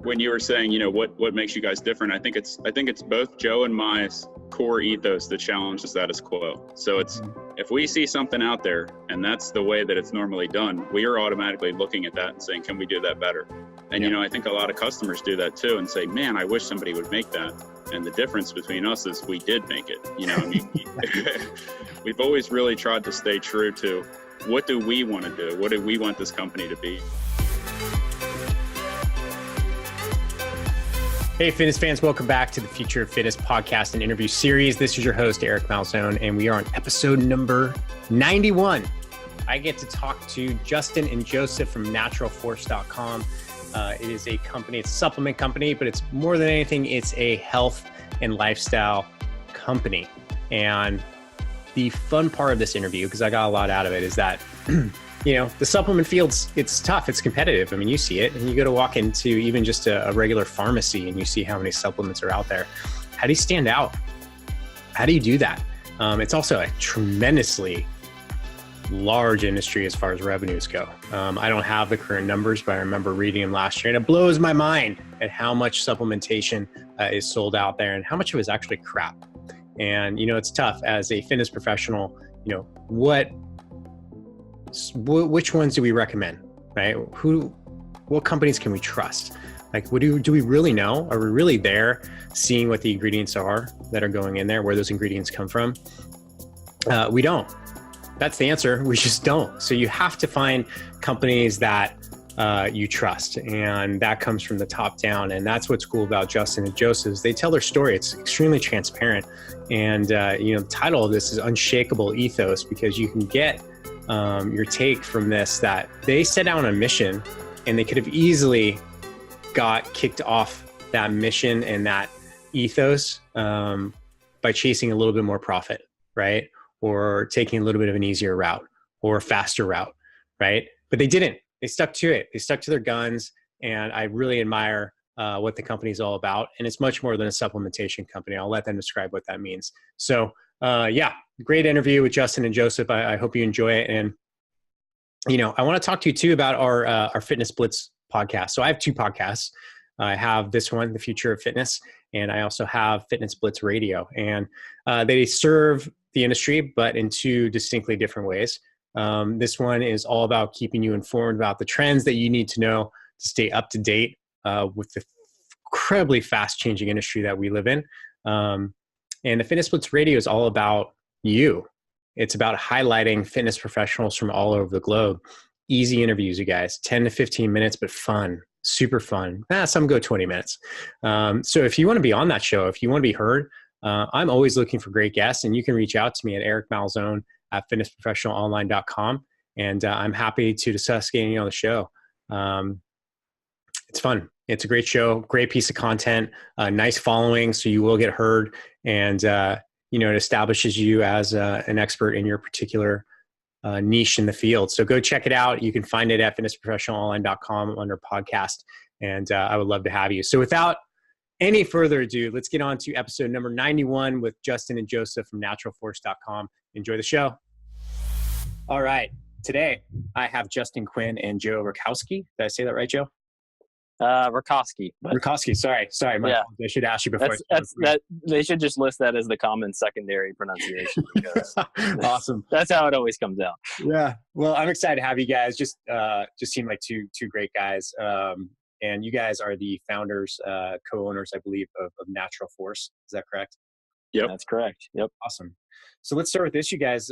when you were saying, what makes you guys different, I think it's both Joe and my core ethos that challenges the status quo. So it's, if we see something out there and that's the way that it's normally done, we are automatically looking at that and saying, can we do that better? And, I think a lot of customers do that too and say, man, I wish somebody would make that. And the difference between us is we did make it. We've always really tried to stay true to what do we want to do? What do we want this company to be? Hey, fitness fans, welcome back to the Future of Fitness podcast and interview series. This is your host, Eric Malzone, and we are on episode number 91. I get to talk to Justin and Joseph from naturalforce.com. It is a company, it's a supplement company, but it's more than anything, it's a health and lifestyle company. And the fun part of this interview, because I got a lot out of it, is that the supplement field's, it's tough, it's competitive. I mean, you see it, and you go to walk into even just a regular pharmacy and you see how many supplements are out there. How do you stand out? How do you do that? It's also a tremendously large industry as far as revenues go. I don't have the current numbers, but I remember reading them last year, and it blows my mind at how much supplementation is sold out there and how much of it is actually crap. And, it's tough as a fitness professional, which ones do we recommend, right? What companies can we trust? Like, do we really know? Are we really there seeing what the ingredients are that are going in there, where those ingredients come from? We don't. That's the answer. We just don't. So you have to find companies that you trust, and that comes from the top down. And that's what's cool about Justin and Joseph. They tell their story. It's extremely transparent. And, the title of this is Unshakeable Ethos, because you can get your take from this, that they set out on a mission and they could have easily got kicked off that mission and that ethos by chasing a little bit more profit, right? Or taking a little bit of an easier route or a faster route, right? But they didn't. They stuck to it. They stuck to their guns. And I really admire what the company is all about. And it's much more than a supplementation company. I'll let them describe what that means. So great interview with Justin and Joseph. I hope you enjoy it. And, I want to talk to you too about our Fitness Blitz podcast. So I have two podcasts. I have this one, The Future of Fitness, and I also have Fitness Blitz Radio. And they serve the industry, but in two distinctly different ways. This one is all about keeping you informed about the trends that you need to know to stay up to date with the incredibly fast changing industry that we live in. And the Fitness Blitz Radio is all about you. It's about highlighting fitness professionals from all over the globe. Easy interviews, you guys, 10 to 15 minutes, but fun, super fun. Some go 20 minutes. So if you want to be on that show, if you want to be heard, I'm always looking for great guests, and you can reach out to me at Eric Malzone at fitnessprofessionalonline.com. And I'm happy to discuss getting you on the show. It's fun. It's a great show, great piece of content, nice following, so you will get heard. And, it establishes you as an expert in your particular niche in the field. So go check it out. You can find it at fitnessprofessionalonline.com under podcast. And I would love to have you. So without any further ado, let's get on to episode number 91 with Justin and Joseph from naturalforce.com. Enjoy the show. All right. Today, I have Justin Quinn and Joe Rakoski. Did I say that right, Joe? Rakoski. Rakoski. Sorry. I should ask you before. They should just list that as the common secondary pronunciation. Awesome. That's how it always comes out. Yeah. Well, I'm excited to have you guys. Just seem like two great guys. And you guys are the founders, co-owners, I believe, of Natural Force. Is that correct? Yep. That's correct. Yep. Awesome. So let's start with this. You guys,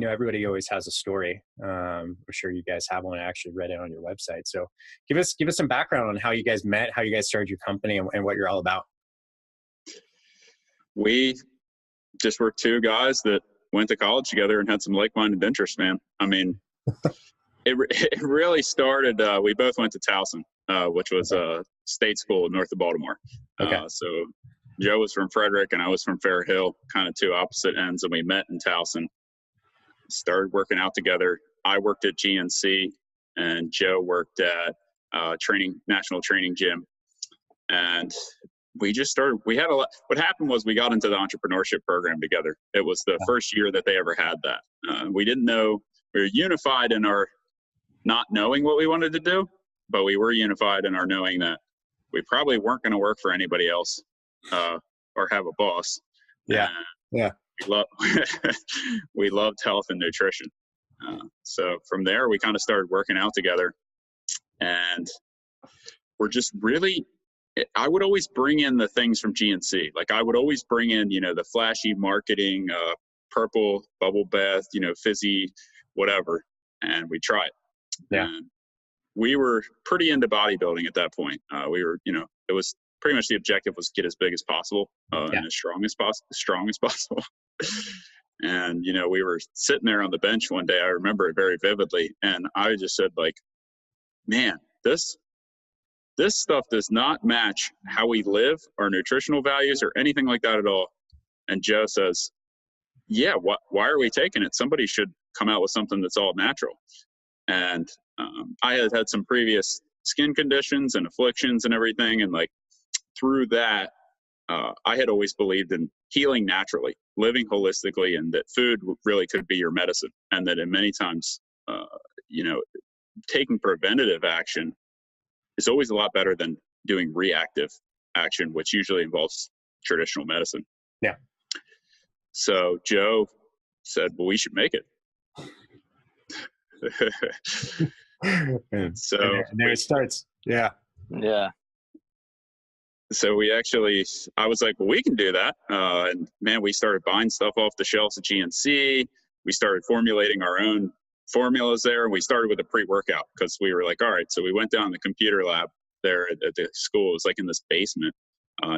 everybody always has a story. I'm sure you guys have one. I actually read it on your website. So give us some background on how you guys met, how you guys started your company, and what you're all about. We just were two guys that went to college together and had some like-minded interests, man. I mean, it really started, we both went to Towson, which was a state school north of Baltimore. Okay. So Joe was from Frederick and I was from Fair Hill, kind of two opposite ends, and we met in Towson. Started working out together. I worked at GNC and Joe worked at National Training Gym. And we just started, what happened was we got into the entrepreneurship program together. It was the first year that they ever had that. We didn't know, we were unified in our not knowing what we wanted to do, but we were unified in our knowing that we probably weren't going to work for anybody else, or have a boss. Yeah. Yeah. We loved health and nutrition. So from there, we kind of started working out together, and we're just really, I would always bring in the things from GNC. Like I would always bring in, the flashy marketing, purple bubble bath, fizzy, whatever. And we try it. Yeah. And we were pretty into bodybuilding at that point. We were, it was pretty much the objective was get as big as possible, and as strong as possible. And, we were sitting there on the bench one day. I remember it very vividly. And I just said, like, man, this stuff does not match how we live, our nutritional values, or anything like that at all. And Joe says, yeah, why are we taking it? Somebody should come out with something that's all natural. And I had some previous skin conditions and afflictions and everything. And like through that, I had always believed in healing naturally, living holistically, and that food really could be your medicine. And that in many times, taking preventative action is always a lot better than doing reactive action, which usually involves traditional medicine. Yeah. So Joe said, well, we should make it. And there it starts. Yeah. Yeah. So I was like, well, we can do that. And man, we started buying stuff off the shelves at GNC. We started formulating our own formulas there. And we started with a pre-workout because we were like, all right. So we went down the computer lab there at the school. It was like in this basement.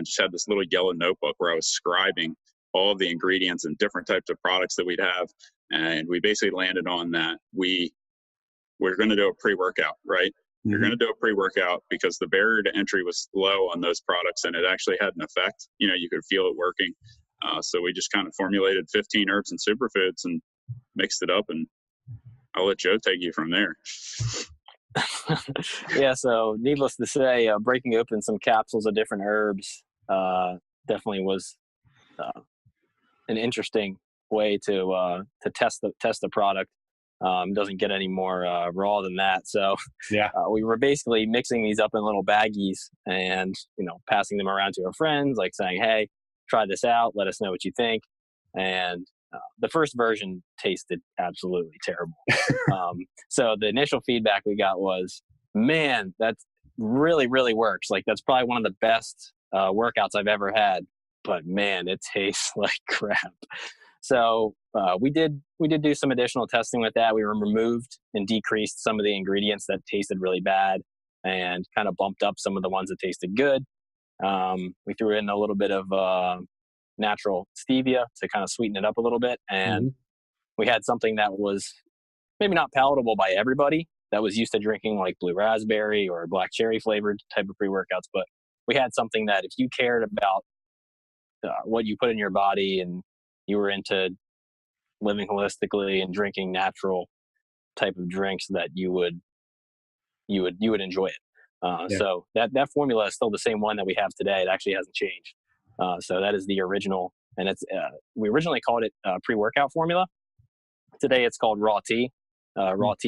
Just had this little yellow notebook where I was scribing all of the ingredients and different types of products that we'd have. And we basically landed on that we're going to do a pre-workout, right? Mm-hmm. You're going to do a pre-workout because the barrier to entry was low on those products, and it actually had an effect. You could feel it working. So we just kind of formulated 15 herbs and superfoods and mixed it up, and I'll let Joe take you from there. Yeah, so needless to say, breaking open some capsules of different herbs definitely was an interesting way to test the product. Doesn't get any more raw than that. So yeah, we were basically mixing these up in little baggies and, passing them around to our friends, like saying, hey, try this out. Let us know what you think. And the first version tasted absolutely terrible. So the initial feedback we got was, man, that really, really works. Like that's probably one of the best workouts I've ever had, but man, it tastes like crap. So we did do some additional testing with that. We removed and decreased some of the ingredients that tasted really bad and kind of bumped up some of the ones that tasted good. We threw in a little bit of natural stevia to kind of sweeten it up a little bit. And we had something that was maybe not palatable by everybody that was used to drinking like blue raspberry or black cherry flavored type of pre-workouts. But we had something that if you cared about what you put in your body and you were into living holistically and drinking natural type of drinks, that you would enjoy it. So that formula is still the same one that we have today. It actually hasn't changed. So that is the original, and it's we originally called it pre-workout formula. Today it's called raw tea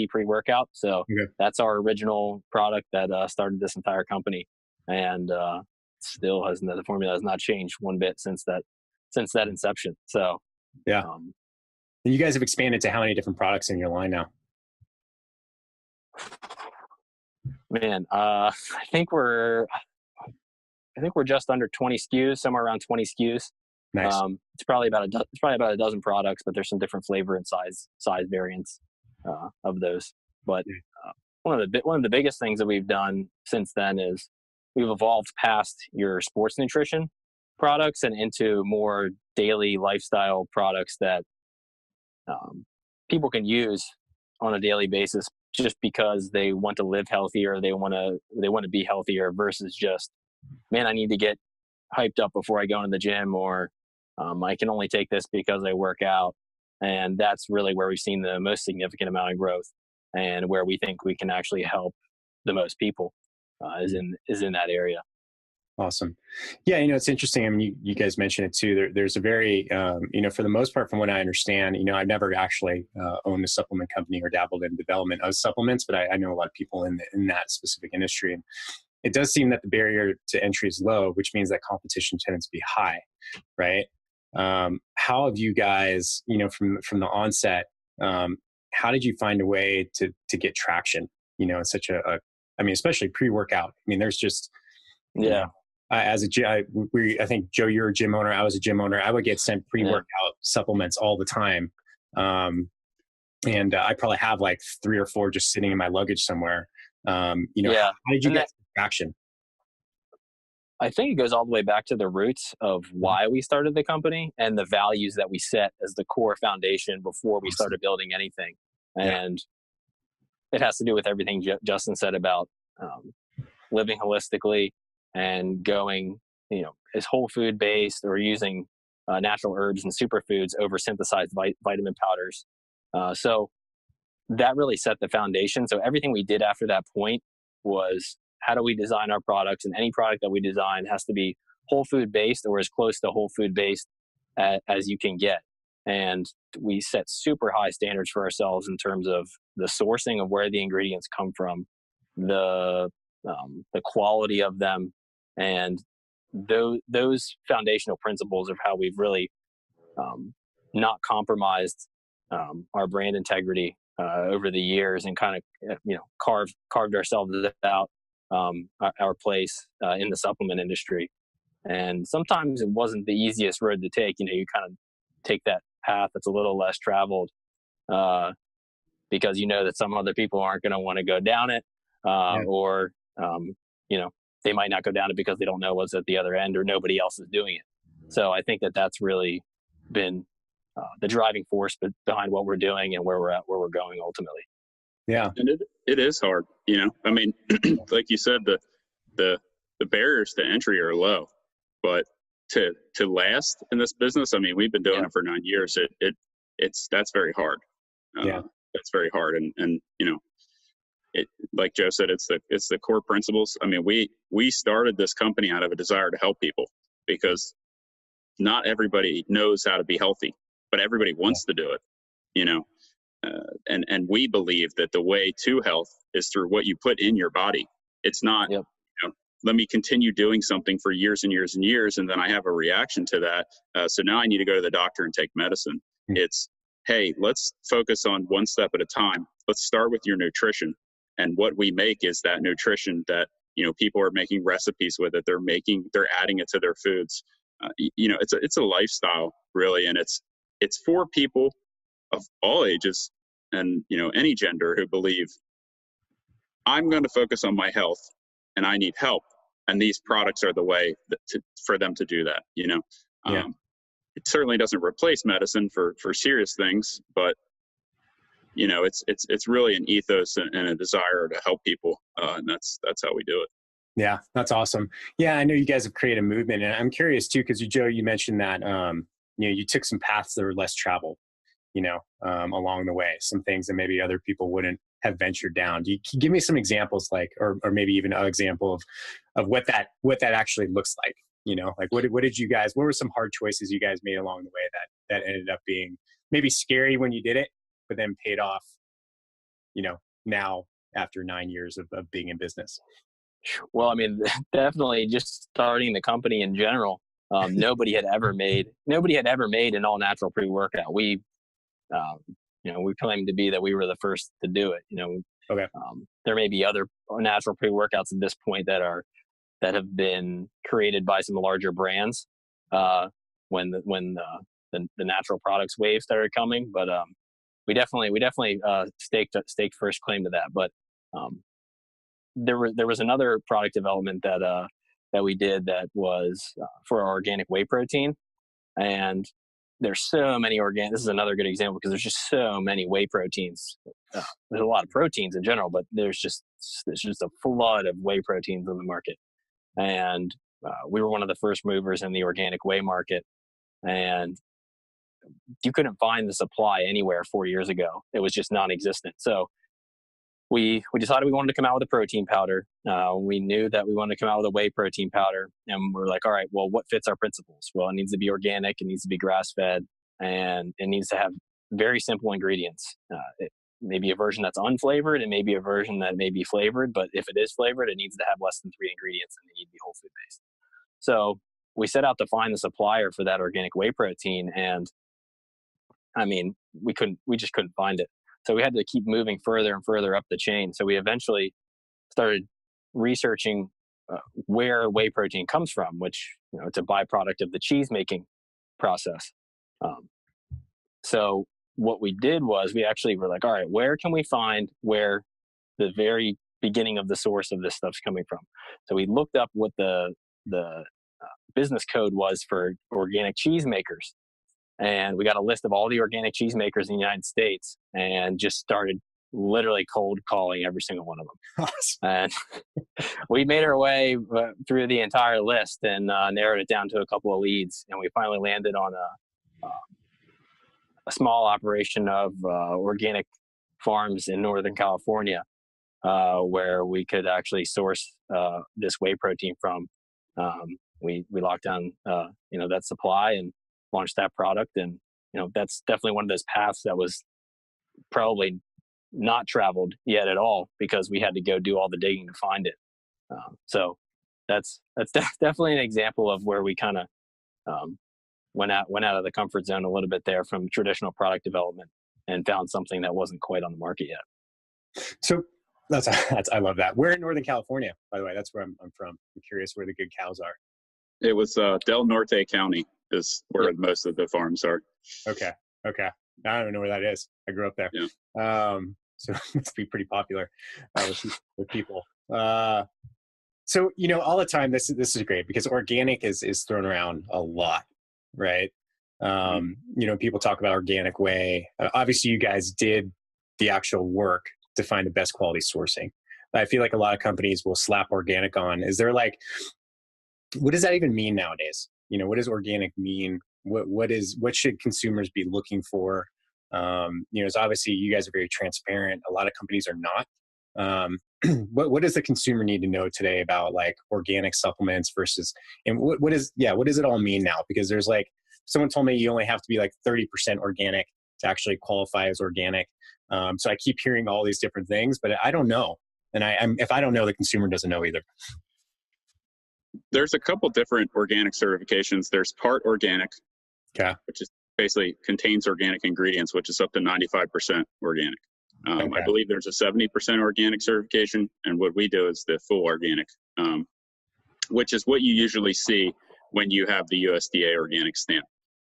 pre-workout. So that's our original product that started this entire company, and still the formula has not changed one bit since that inception. So yeah. You guys have expanded to how many different products in your line now? Man, I think we're just under 20 SKUs, somewhere around 20 SKUs. Nice. It's probably about a dozen products, but there's some different flavor and size variants of those. But one of the biggest things that we've done since then is we've evolved past your sports nutrition products and into more daily lifestyle products that people can use on a daily basis just because they want to live healthier, they want to be healthier, versus just, man, I need to get hyped up before I go into the gym, or I can only take this because I work out. And that's really where we've seen the most significant amount of growth, and where we think we can actually help the most people is in that area. Awesome. Yeah, it's interesting. I mean, you guys mentioned it too. There's a very, for the most part, from what I understand, I've never actually owned a supplement company or dabbled in development of supplements, but I know a lot of people in that specific industry. And it does seem that the barrier to entry is low, which means that competition tends to be high, right? How have you guys, from the onset, how did you find a way to get traction, in such I mean, especially pre-workout? I mean, there's just, Yeah. As I think, Joe, you're a gym owner. I was a gym owner. I would get sent pre-workout supplements all the time. And I probably have like 3 or 4 just sitting in my luggage somewhere. How did you get traction? I think it goes all the way back to the roots of why we started the company and the values that we set as the core foundation before we started building anything. And it has to do with everything Justin said about living holistically and going, as whole food based, or using natural herbs and superfoods over synthesized vitamin powders. So that really set the foundation. So everything we did after that point was, how do we design our products? And any product that we design has to be whole food based, or as close to whole food based as you can get. And we set super high standards for ourselves in terms of the sourcing of where the ingredients come from, the quality of them, and those foundational principles of how we've really not compromised our brand integrity over the years, and kind of carved ourselves out our place in the supplement industry. And sometimes it wasn't the easiest road to take. You kind of take that path that's a little less traveled because that some other people aren't going to want to go down it, or they might not go down it because they don't know what's at the other end, or nobody else is doing it. So I think that that's really been the driving force behind what we're doing and where we're at, where we're going ultimately. Yeah. And it is hard, I mean, like you said, the barriers to entry are low, but to last in this business, I mean, we've been doing it for 9 years. That's very hard. That's very hard. And it, like Joe said, it's the core principles. I mean, we started this company out of a desire to help people, because not everybody knows how to be healthy, but everybody wants to do it, and we believe that the way to health is through what you put in your body. It's not, let me continue doing something for years and years and years, and then I have a reaction to that. So now I need to go to the doctor and take medicine. It's, hey, let's focus on one step at a time. Let's start with your nutrition. And what we make is that nutrition that, people are making recipes with it. They're adding it to their foods. It's a lifestyle, really. And it's for people of all ages and, any gender who believe, I'm going to focus on my health and I need help. And these products are the way for them to do that. It certainly doesn't replace medicine for serious things, but it's really an ethos and a desire to help people. And that's how we do it. Yeah, that's awesome. Yeah, I know you guys have created a movement, and I'm curious too, because Joe, you mentioned that you took some paths that were less traveled, along the way, some things that maybe other people wouldn't have ventured down. Can you give me some examples, like, or maybe even an example of what that actually looks like? Like what were some hard choices you guys made along the way that ended up being maybe scary when you did it, but then paid off, now after 9 years of being in business? Well, I mean, definitely just starting the company in general. Nobody had ever made an all natural pre-workout. We claim to be that we were the first to do it. Okay. There may be other natural pre-workouts at this point that have been created by some larger brands when the natural products wave started coming. But we definitely staked first claim to that. But there was another product development that we did that was for our organic whey protein. And there's so many this is another good example, because there's just so many whey proteins. There's a lot of proteins in general, but there's just a flood of whey proteins on the market. And we were one of the first movers in the organic whey market, and you couldn't find the supply anywhere 4 years ago. It was just non-existent. So we decided we wanted to come out with a protein powder. We knew that we wanted to come out with a whey protein powder, and we're like, all right, well, what fits our principles? Well, it needs to be organic, it needs to be grass fed, and it needs to have very simple ingredients. It may be a version that's unflavored, and maybe a version that may be flavored, but if it is flavored, it needs to have less than 3 ingredients, and they need to be whole food based. So we set out to find the supplier for that organic whey protein, and I mean, we just couldn't find it. So we had to keep moving further and further up the chain. So we eventually started researching where whey protein comes from, which, it's a byproduct of the cheese making process. So what we did was we actually were like, all right, where can we find where the very beginning of the source of this stuff's coming from? So we looked up what the business code was for organic cheese makers. And we got a list of all the organic cheese makers in the United States and just started literally cold calling every single one of them. And we made our way through the entire list and narrowed it down to a couple of leads. And we finally landed on a small operation of organic farms in Northern California where we could actually source this whey protein from. We locked down that supply and launched that product, and that's definitely one of those paths that was probably not traveled yet at all, because we had to go do all the digging to find it. So that's definitely an example of where we kind of went out of the comfort zone a little bit there from traditional product development and found something that wasn't quite on the market yet. So that's I love that. We're in Northern California, by the way. That's where I'm from. I'm curious where the good cows are. It was Del Norte County is where most of the farms are. Okay. I don't know where that is. I grew up there. Yeah. So it must be pretty popular with people. So, all the time, this is great because organic is thrown around a lot, right? People talk about organic whey. Obviously, you guys did the actual work to find the best quality sourcing. I feel like a lot of companies will slap organic on. Is there what does that even mean nowadays? What does organic mean? What should consumers be looking for? It's obviously you guys are very transparent. A lot of companies are not. What does the consumer need to know today about organic supplements versus, and what does it all mean now? Because there's someone told me you only have to be 30% organic to actually qualify as organic. So I keep hearing all these different things, but I don't know. And if I don't know, the consumer doesn't know either. There's a couple different organic certifications. There's part organic, which is basically contains organic ingredients, which is up to 95% organic. I believe there's a 70% organic certification, and what we do is the full organic, which is what you usually see when you have the USDA organic stamp.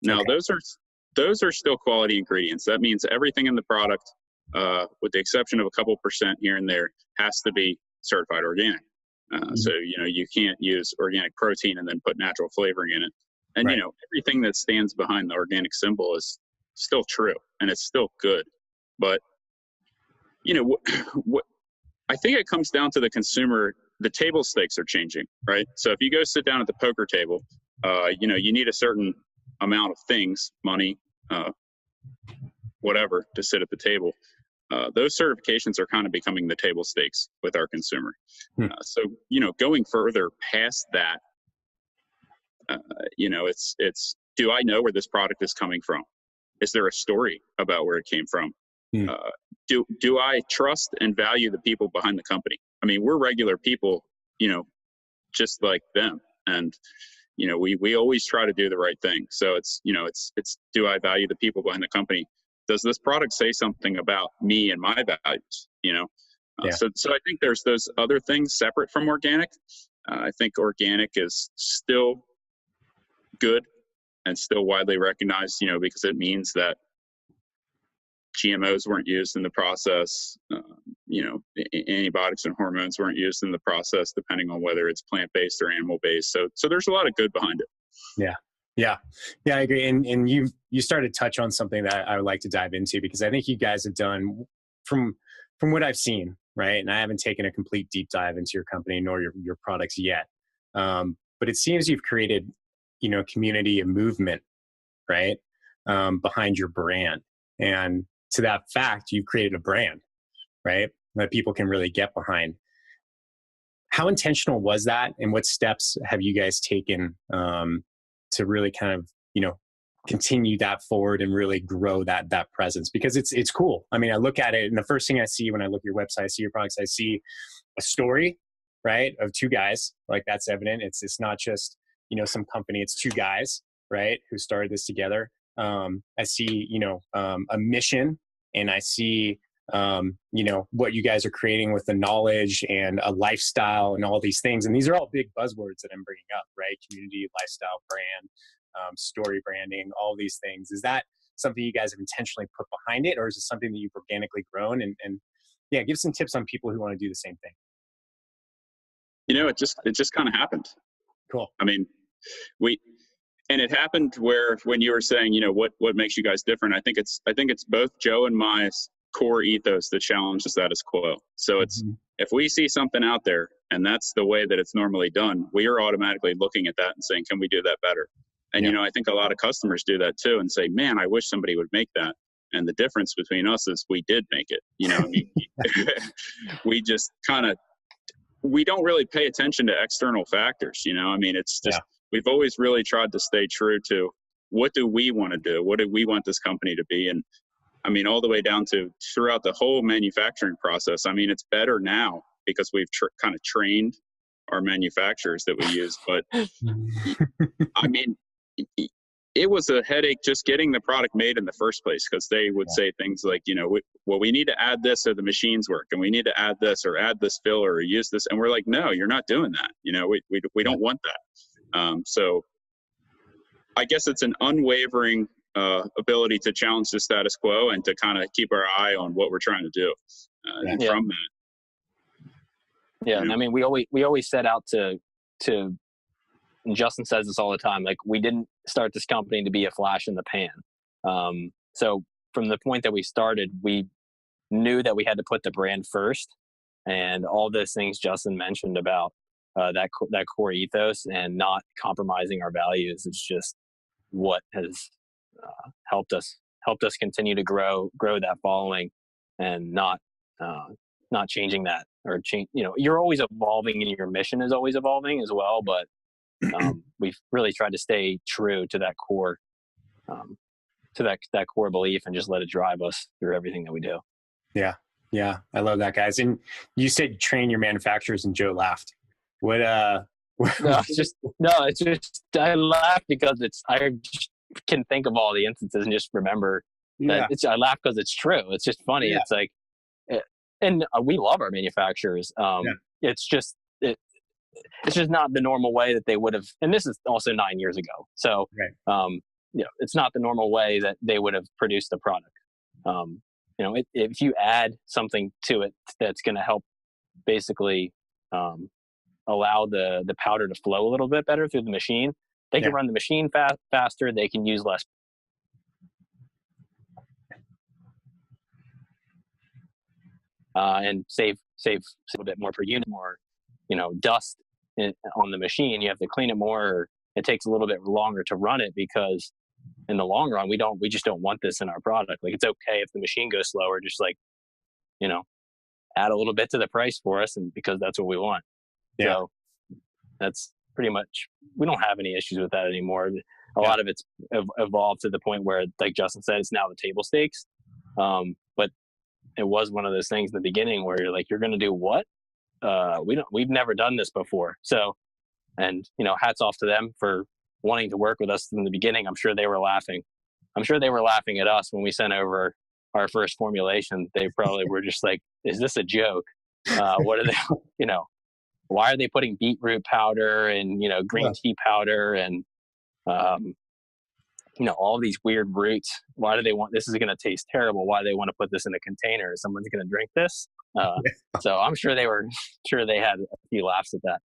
Now, those are still quality ingredients. That means everything in the product, with the exception of a couple percent here and there, has to be certified organic. So, you can't use organic protein and then put natural flavoring in it. And, everything that stands behind the organic symbol is still true and it's still good. But, what I think it comes down to the consumer, the table stakes are changing, right? So if you go sit down at the poker table, you need a certain amount of things, money, whatever, to sit at the table. Those certifications are kind of becoming the table stakes with our consumer. So, going further past that, it's do I know where this product is coming from? Is there a story about where it came from? Do I trust and value the people behind the company? I mean, we're regular people, just like them. And, we always try to do the right thing. So it's do I value the people behind the company? Does this product say something about me and my values? So I think there's those other things separate from organic. I think organic is still good and still widely recognized, because it means that GMOs weren't used in the process. Antibiotics and hormones weren't used in the process, depending on whether it's plant-based or animal-based. So there's a lot of good behind it. Yeah, I agree. And you started to touch on something that I would like to dive into, because I think you guys have done, from what I've seen, right? And I haven't taken a complete deep dive into your company nor your products yet. But it seems you've created, a community, a movement, right? Behind your brand. And to that fact, you've created a brand, right? that people can really get behind. How intentional was that, and what steps have you guys taken to really kind of, continue that forward and really grow that presence? Because it's cool. I mean, I look at it, and the first thing I see when I look at your website, I see your products, I see a story, right, of two guys. Like, that's evident. It's not just, some company. It's two guys, right, who started this together. I see, a mission, and I see, what you guys are creating with the knowledge and a lifestyle and all these things. And these are all big buzzwords that I'm bringing up, right? Community, lifestyle, brand, story branding, all these things. Is that something you guys have intentionally put behind it, or is it something that you've organically grown? And yeah, give some tips on people who want to do the same thing. It just kind of happened. Cool. I mean, and it happened when you were saying, what makes you guys different? I think it's both Joe and my core ethos that challenges the status quo. So it's, if we see something out there and that's the way that it's normally done, we are automatically looking at that and saying, can we do that better? And, I think a lot of customers do that too and say, man, I wish somebody would make that. And the difference between us is we did make it, I mean, we just we don't really pay attention to external factors, I mean, it's just, we've always really tried to stay true to what do we want to do? What do we want this company to be? And I mean, all the way down to throughout the whole manufacturing process. I mean, it's better now because we've kind of trained our manufacturers that we use. But I mean, it was a headache just getting the product made in the first place, because they would say things like, we need to add this so the machines work, and we need to add this or add this filler or use this. And we're like, no, you're not doing that. We don't want that. So I guess it's an unwavering ability to challenge the status quo and to kind of keep our eye on what we're trying to do from that. Yeah. And I mean, we always set out to, and Justin says this all the time, like, we didn't start this company to be a flash in the pan. So from the point that we started, we knew that we had to put the brand first, and all those things Justin mentioned about that core ethos and not compromising our values is just what has helped us continue to grow that following, and not changing that, or change. You're always evolving, and your mission is always evolving as well. But we've really tried to stay true to that core, that core belief, and just let it drive us through everything that we do. Yeah, I love that, guys. And you said train your manufacturers, and Joe laughed. What? No, it's just I laugh because I just can think of all the instances and just remember that I laugh because it's true. It's just funny. Yeah. It's like, and we love our manufacturers. It's just it's just not the normal way that they would have. And this is also 9 years ago, so it's not the normal way that they would have produced the product. If you add something to it that's going to help basically allow the powder to flow a little bit better through the machine, they can run the machine faster. They can use less. And save a little bit more per unit, more, dust on the machine. You have to clean it more. It takes a little bit longer to run it, because in the long run, we just don't want this in our product. Like, it's okay if the machine goes slower, just like, add a little bit to the price for us, and because that's what we want. Yeah. So that's pretty much, we don't have any issues with that anymore. A lot of it's evolved to the point where, like Justin said, it's now the table stakes. But it was one of those things in the beginning where you're like, you're going to do what? We've never done this before. So, and hats off to them for wanting to work with us in the beginning. I'm sure they were laughing. I'm sure they were laughing at us when we sent over our first formulation. They probably were just like, is this a joke? What are they, why are they putting beetroot powder and, green tea powder and, all these weird roots? Why do they want, this is going to taste terrible. Why do they want to put this in a container? Someone's going to drink this. So I'm sure they had a few laughs at that.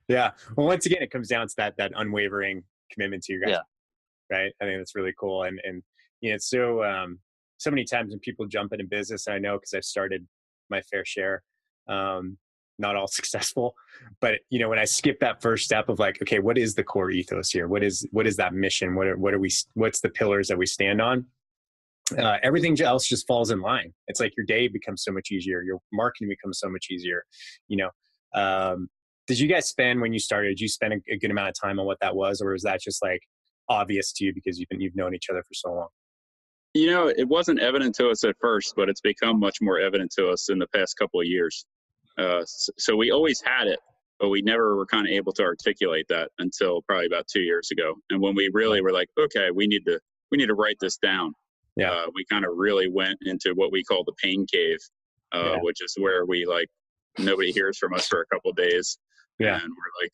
Yeah. Well, once again, it comes down to that unwavering commitment to your guys. Yeah. Right. I think that's really cool. And it's so many times when people jump into business, and I know, cause I've started my fair share, not all successful, but when I skip that first step of like, okay, what is the core ethos here? What is that mission? What's the pillars that we stand on? everything else just falls in line. It's like your day becomes so much easier. Your marketing becomes so much easier. You know, did you guys spend, when you started, did you spend a good amount of time on what that was, or was that just like obvious to you because you've known each other for so long? You know, it wasn't evident to us at first, but it's become much more evident to us in the past couple of years. So we always had it, but we never were kind of able to articulate that until probably about 2 years ago. And when we really were like, okay, we need to write this down. Yeah. We kind of really went into what we call the pain cave, which is where we like, nobody hears from us for a couple of days. Yeah. And we're like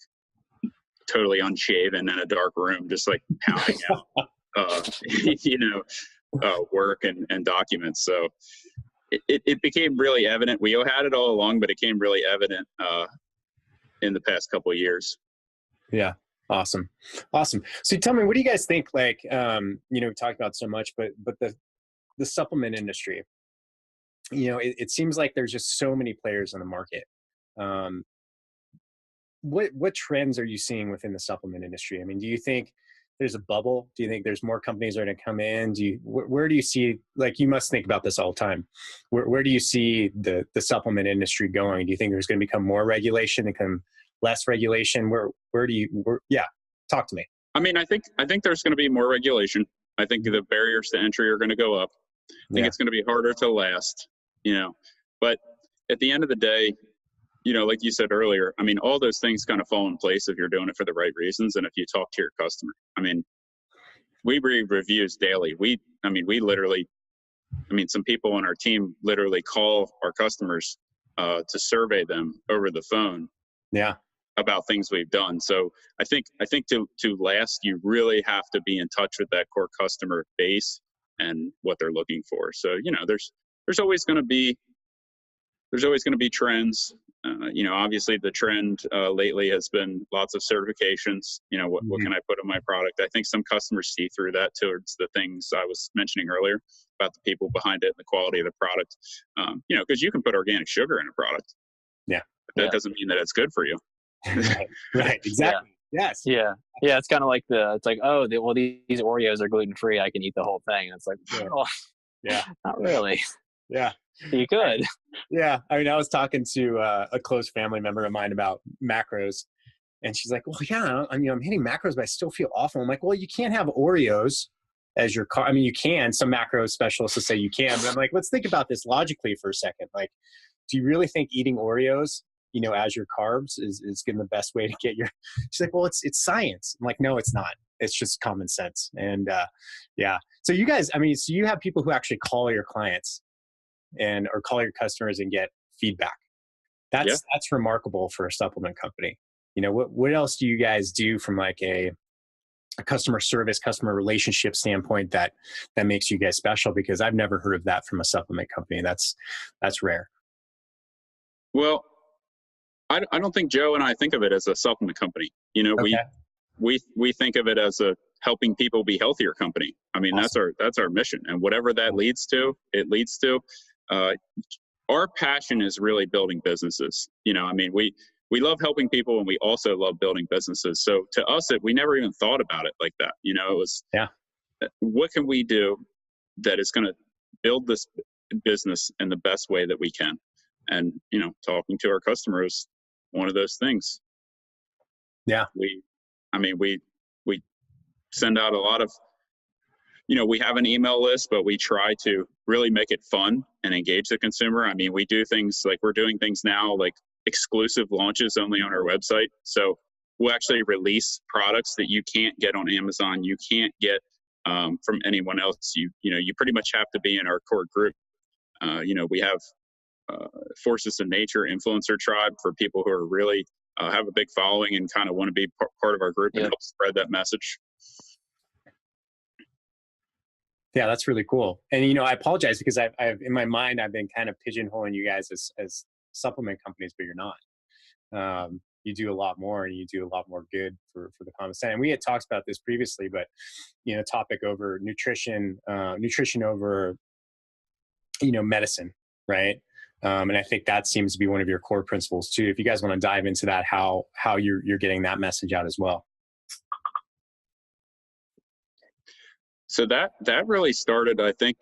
totally unshaven in a dark room, just like pounding out, you know, work and documents. So it became really evident. We had it all along, but it became really evident in the past couple of years. Yeah. Awesome. So tell me, what do you guys think? Like, you know, we talked about so much, but the supplement industry, you know, it seems like there's just so many players in the market. What trends are you seeing within the supplement industry? I mean, do you think there's a bubble? Do you think there's more companies that are going to come in? Where do you see, like, you must think about this all the time. Where do you see the supplement industry going? Do you think there's going to become more regulation, become less regulation? Yeah, talk to me. I mean, I think there's going to be more regulation. I think the barriers to entry are going to go up. I think it's going to be harder to last, you know, but at the end of the day, you know, like you said earlier, I mean, all those things kind of fall in place if you're doing it for the right reasons. And if you talk to your customer, I mean, we read reviews daily. Some people on our team literally call our customers to survey them over the phone. Yeah. About things we've done. So I think to last, you really have to be in touch with that core customer base and what they're looking for. So, you know, there's always going to be trends. You know, obviously the trend lately has been lots of certifications. You know, what can I put in my product? I think some customers see through that towards the things I was mentioning earlier about the people behind it and the quality of the product. You know, because you can put organic sugar in a product. Yeah. But that doesn't mean that it's good for you. Right. Exactly. Yeah. Yes. Yeah. It's kind of like these Oreos are gluten free. I can eat the whole thing. And it's like, oh, yeah, not really. Yeah. You could. Yeah. I mean, I was talking to a close family member of mine about macros, and she's like, well, yeah, I'm hitting macros, but I still feel awful. I'm like, well, you can't have Oreos as your car. I mean, you can. Some macro specialists will say you can, but I'm like, let's think about this logically for a second. Like, do you really think eating Oreos, you know, as your carbs is getting the best way to get your, she's like, well, it's science. I'm like, no, it's not. It's just common sense. And yeah. So you guys, I mean, so you have people who actually call your clients or call your customers and get feedback. That's remarkable for a supplement company. You know, what else do you guys do from like a customer service, customer relationship standpoint that makes you guys special? Because I've never heard of that from a supplement company. That's rare. Well, I don't think Joe and I think of it as a supplement company. You know, okay. we think of it as a helping people be healthier company. I mean, awesome. That's our mission, and whatever that leads to. Our passion is really building businesses. You know, I mean, we love helping people, and we also love building businesses. So to us, we never even thought about it like that. You know, it was, what can we do that is going to build this business in the best way that we can? And, you know, talking to our customers, one of those things. Yeah. We send out a lot of, you know, we have an email list, but we try to really make it fun and engage the consumer. I mean, we do things like we're doing things now, like exclusive launches only on our website. So we'll actually release products that you can't get on Amazon. You can't get from anyone else. You know, you pretty much have to be in our core group. You know, we have Forces of Nature influencer tribe for people who are really have a big following and kind of want to be part of our group and help spread that message. Yeah, that's really cool. And, you know, I apologize because I've in my mind, I've been kind of pigeonholing you guys as supplement companies, but you're not. You do a lot more, and you do a lot more good for the common sense. And we had talked about this previously, but, you know, topic over nutrition over, you know, medicine, right? And I think that seems to be one of your core principles too. If you guys want to dive into that, how you're getting that message out as well. So that really started, I think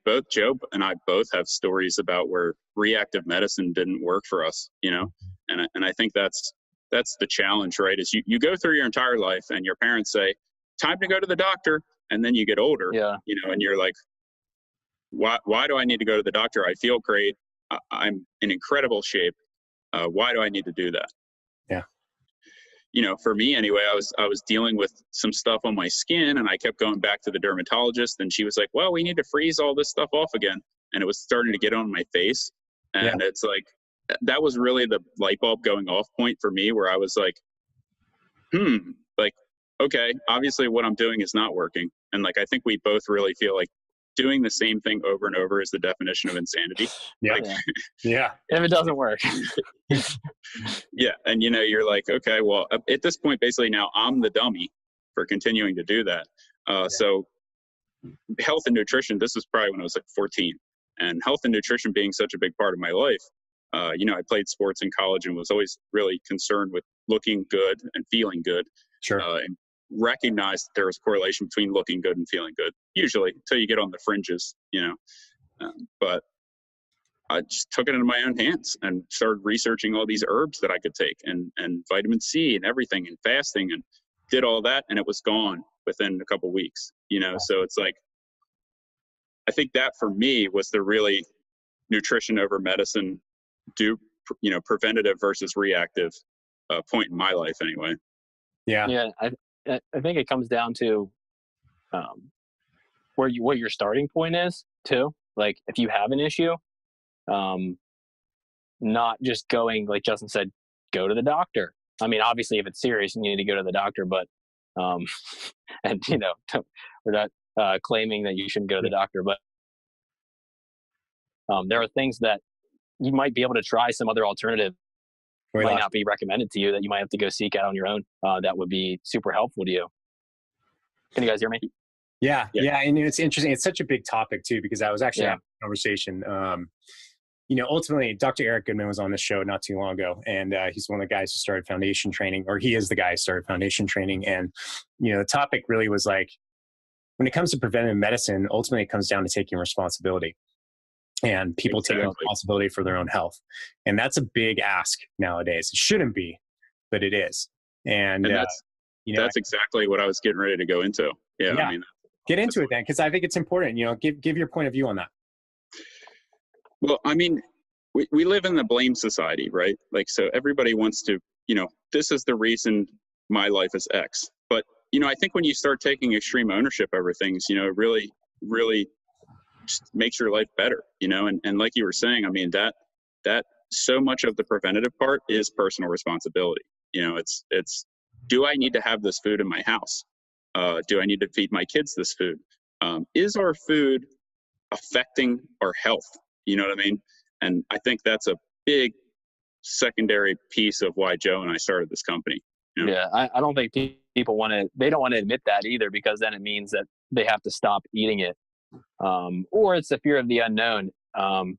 both Joe and I both have stories about where reactive medicine didn't work for us, and I think that's the challenge, right? Is you go through your entire life and your parents say, time to go to the doctor. And then you get older, and you're like, why do I need to go to the doctor? I feel great. I'm in incredible shape. Why do I need to do that? Yeah. For me anyway, I was dealing with some stuff on my skin, and I kept going back to the dermatologist, and she was like, well, we need to freeze all this stuff off again. And it was starting to get on my face. And it's like, that was really the light bulb going off point for me, where I was like, like, okay, obviously what I'm doing is not working. And like, I think we both really feel like doing the same thing over and over is the definition of insanity. Yeah. Like, yeah. If it doesn't work. Yeah. And you're like, okay, well, at this point, basically now I'm the dummy for continuing to do that. So health and nutrition, this was probably when I was like 14, and health and nutrition being such a big part of my life. I played sports in college and was always really concerned with looking good and feeling good. Sure. And recognized that there was a correlation between looking good and feeling good, usually until you get on the fringes, but I just took it into my own hands and started researching all these herbs that I could take, and vitamin C and everything, and fasting, and did all that. And it was gone within a couple of weeks, so it's like, I think that for me was the really nutrition over medicine, preventative versus reactive point in my life anyway. Yeah. I think it comes down to what your starting point is too. Like if you have an issue, not just going, like Justin said, go to the doctor. I mean, obviously if it's serious, you need to go to the doctor, but, and we're not claiming that you shouldn't go to the doctor, but there are things that you might be able to try some other alternative. Might not be recommended to you, that you might have to go seek out on your own. That would be super helpful to you. Can you guys hear me? Yeah. And it's interesting. It's such a big topic too, because I was actually having a conversation. Ultimately, Dr. Eric Goodman was on the show not too long ago, and he's one of the guys who started foundation training, or he is the guy who started foundation training. And, the topic really was like, when it comes to preventive medicine, ultimately it comes down to taking responsibility. And people take responsibility for their own health. And that's a big ask nowadays. It shouldn't be, but it is. And that's exactly what I was getting ready to go into. Yeah. I mean, get into it then, because I think it's important. Give your point of view on that. Well, I mean, we live in the blame society, right? Like, so everybody wants to, this is the reason my life is X. But, I think when you start taking extreme ownership over things, it really, really just makes your life better, and like you were saying, I mean, that so much of the preventative part is personal responsibility. It's do I need to have this food in my house? Do I need to feed my kids this food? Is our food affecting our health? You know what I mean? And I think that's a big secondary piece of why Joe and I started this company. Yeah, I don't think people they don't want to admit that either, because then it means that they have to stop eating it. Or it's the fear of the unknown. I've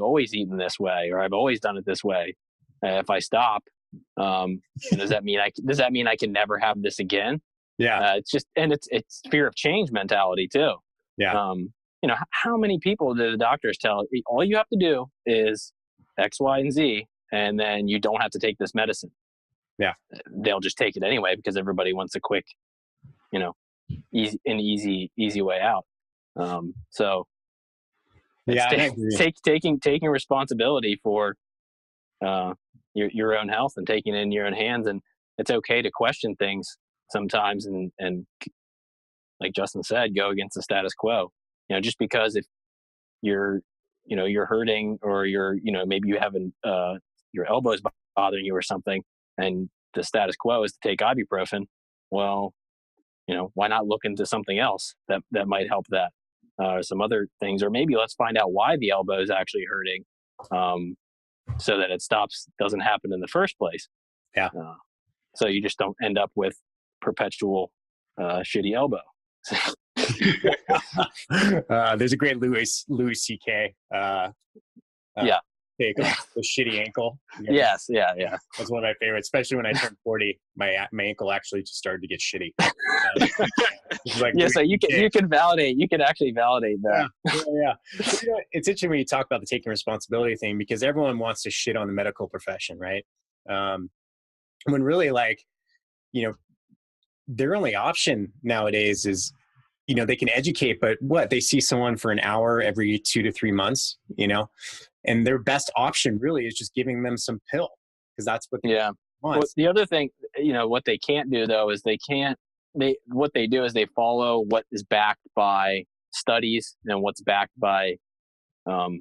always eaten this way, or I've always done it this way. If I stop, does that mean I can never have this again? Yeah. It's fear of change mentality too. Yeah. How many people do the doctors tell, all you have to do is X, Y, and Z, and then you don't have to take this medicine? Yeah. They'll just take it anyway, because everybody wants a quick, easy way out. Taking responsibility for your own health and taking it in your own hands. And it's okay to question things sometimes, and like Justin said, go against the status quo. Just because if you're hurting, or maybe you haven't, your elbow's bothering you or something, and the status quo is to take ibuprofen. Well, why not look into something else that might help that, some other things, or maybe let's find out why the elbow is actually hurting, so that it doesn't happen in the first place. Yeah. So you just don't end up with perpetual shitty elbow. There's a great Louis C.K. Yeah. take the shitty ankle. Yes. Yeah. That's one of my favorites, especially when I turned 40. My ankle actually just started to get shitty. Like, yeah. So you can validate. You can actually validate that. Yeah. But, it's interesting when you talk about the taking responsibility thing, because everyone wants to shit on the medical profession, right? When really, like, their only option nowadays is, they can educate, but they see someone for an hour every 2 to 3 months, and their best option really is just giving them some pill, because that's what they want. Well, the other thing, what they can't do though is they follow what is backed by studies and what's backed by, the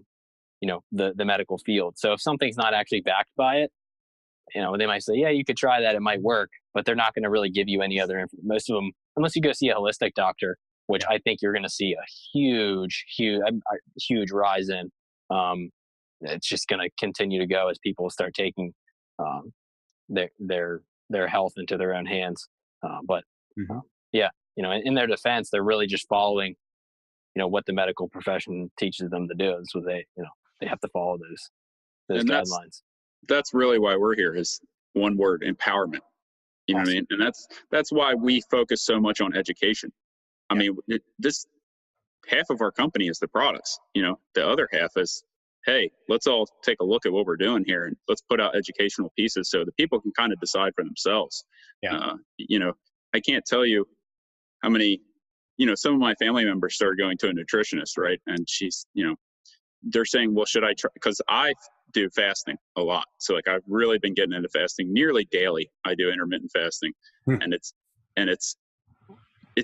medical field. So if something's not actually backed by it, they might say, yeah, you could try that, it might work, but they're not going to really give you any other information. Most of them, unless you go see a holistic doctor, which I think you're going to see a huge rise in. It's just going to continue to go as people start taking their health into their own hands. In their defense, they're really just following, what the medical profession teaches them to do. So they have to follow those guidelines. That's really why we're here, is one word: empowerment. You know what I mean? And that's why we focus so much on education. I mean, this half of our company is the products, the other half is, hey, let's all take a look at what we're doing here, and let's put out educational pieces so that people can kind of decide for themselves. I can't tell you how many, some of my family members started going to a nutritionist, right? And she's, they're saying, well, should I try? Because I do fasting a lot. So like, I've really been getting into fasting nearly daily. I do intermittent fasting, and it's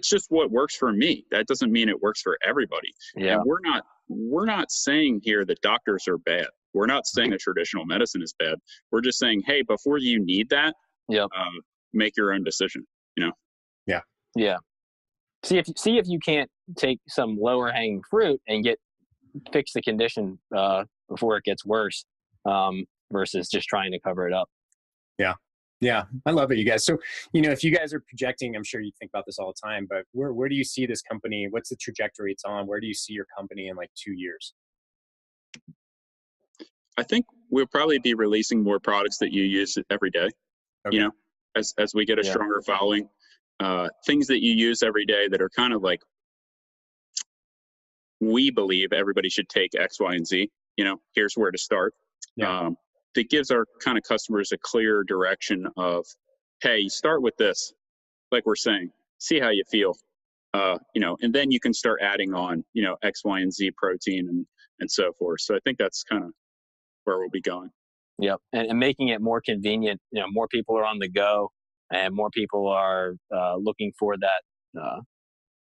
just what works for me. That doesn't mean it works for everybody. And we're not saying here that doctors are bad. We're not saying that traditional medicine is bad. We're just saying, hey, before you need that, make your own decision. Yeah. See if you can't take some lower hanging fruit and fix the condition before it gets worse, versus just trying to cover it up. Yeah, I love it, you guys. So, if you guys are projecting, I'm sure you think about this all the time, but where do you see this company? What's the trajectory it's on? Where do you see your company in like 2 years? I think we'll probably be releasing more products that you use every day. Okay. As we get a stronger following, things that you use every day that are kind of like, we believe everybody should take X, Y, and Z. Here's where to start. That gives our kind of customers a clear direction of, hey, you start with this, like we're saying, see how you feel, and then you can start adding on, X, Y, and Z protein and so forth. So I think that's kind of where we'll be going. Yep. And making it more convenient. More people are on the go, and more people are looking for that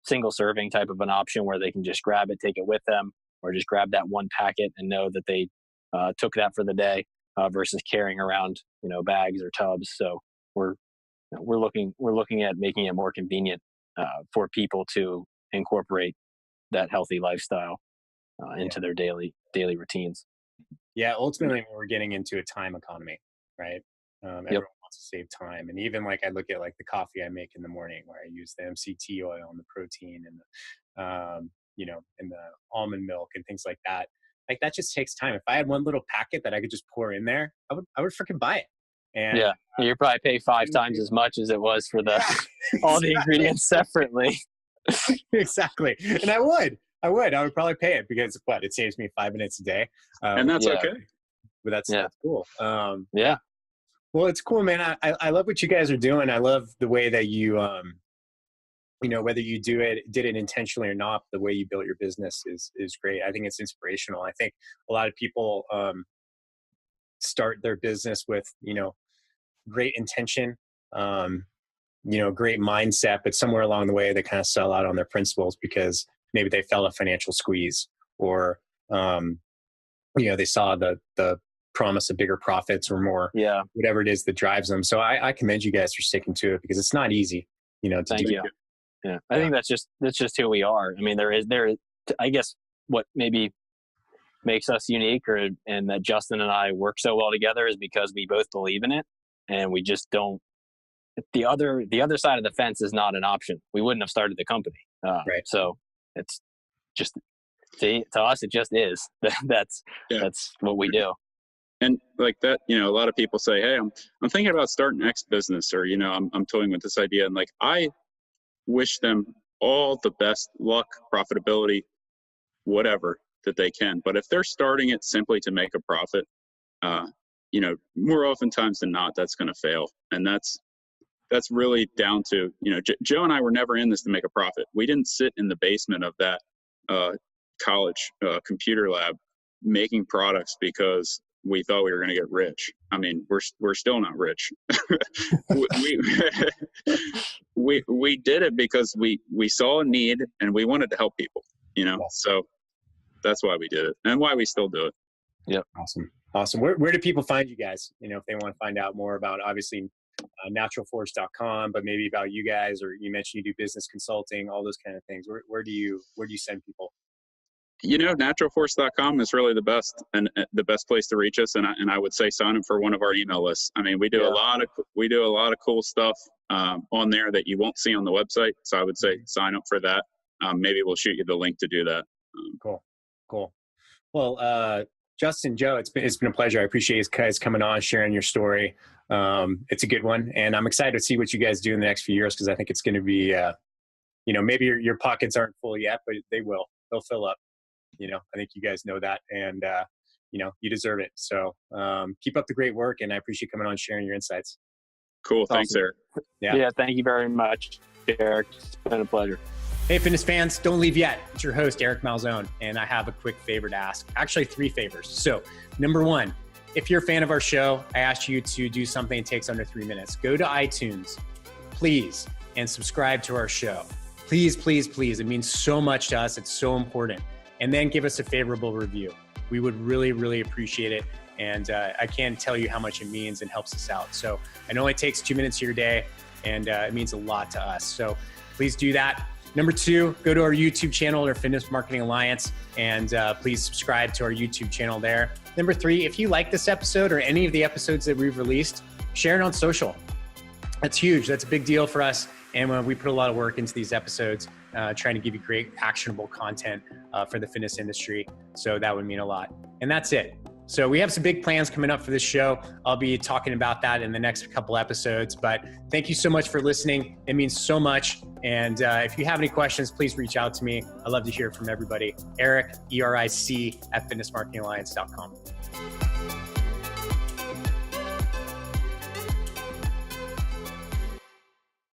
single serving type of an option where they can just grab it, take it with them, or just grab that one packet and know that they took that for the day. Versus carrying around, bags or tubs. So we're looking at making it more convenient for people to incorporate that healthy lifestyle into their daily routines. Yeah, ultimately, we're getting into a time economy, right? Everyone wants to save time, and even like I look at like the coffee I make in the morning, where I use the MCT oil and the protein and the and the almond milk and things like that. Like that just takes time. If I had one little packet that I could just pour in there, I would freaking buy it. And you probably pay 5 times as much as it was for all the ingredients separately. Exactly. And I would probably pay it because it saves me 5 minutes a day. And that's okay. But that's cool. Well, it's cool, man. I love what you guys are doing. I love the way that you, whether you did it intentionally or not, the way you built your business is great. I think it's inspirational. I think a lot of people start their business with, great intention, great mindset, but somewhere along the way they kind of sell out on their principles because maybe they felt a financial squeeze or, they saw the promise of bigger profits or more, whatever it is that drives them. So I commend you guys for sticking to it because it's not easy, Thank you. Yeah, I think that's just who we are. I mean, I guess what maybe makes us unique, and that Justin and I work so well together, is because we both believe in it, and we just don't. The other side of the fence is not an option. We wouldn't have started the company. Right. So it's just to us, it just is. That's what we do. And like that, you know, a lot of people say, hey, I'm thinking about starting X business, or, you know, I'm toying with this idea. And like, I wish them all the best luck, profitability, whatever that they can. But if they're starting it simply to make a profit, you know, more oftentimes than not, that's going to fail. And that's really down to, you know, Joe and I were never in this to make a profit. We didn't sit in the basement of that college computer lab making products because we thought we were going to get rich. I mean, we're still not rich. we did it because we saw a need and we wanted to help people, you know. So that's why we did it and why we still do it. Yep. Awesome. Where do people find you guys? You know, if they want to find out more about, obviously, naturalforce.com, but maybe about you guys, or you mentioned you do business consulting, all those kind of things. Where do you send people? You know, naturalforce.com is really the best and the best place to reach us. And I would say sign up for one of our email lists. I mean, we do a lot of cool stuff on there that you won't see on the website. So I would say sign up for that. Maybe we'll shoot you the link to do that. Cool. Well, Justin, Joe, it's been a pleasure. I appreciate you guys coming on, sharing your story. It's a good one, and I'm excited to see what you guys do in the next few years, because I think it's going to be, you know, maybe your pockets aren't full yet, but they'll fill up. You know, I think you guys know that, and you know, you deserve it. So keep up the great work, and I appreciate you coming on and sharing your insights. Cool. Thanks, Eric. Yeah, thank you very much, Eric. It's been a pleasure. Hey, fitness fans, don't leave yet. It's your host, Eric Malzone, and I have a quick favor to ask. Actually, 3 favors. So, number 1, if you're a fan of our show, I ask you to do something that takes under 3 minutes. Go to iTunes, please, and subscribe to our show. Please, please, please. It means so much to us. It's so important. And then give us a favorable review. We would really, really appreciate it. And I can't tell you how much it means and helps us out. So it only takes 2 minutes of your day, and it means a lot to us. So please do that. Number 2, go to our YouTube channel, our Fitness Marketing Alliance, and please subscribe to our YouTube channel there. Number 3, if you like this episode or any of the episodes that we've released, share it on social. That's huge. That's a big deal for us. And we put a lot of work into these episodes, trying to give you great actionable content for the fitness industry. So that would mean a lot. And that's it. So we have some big plans coming up for this show. I'll be talking about that in the next couple episodes, but thank you so much for listening. It means so much. And if you have any questions, please reach out to me. I'd love to hear from everybody. Eric, ERIC @fitnessmarketingalliance.com.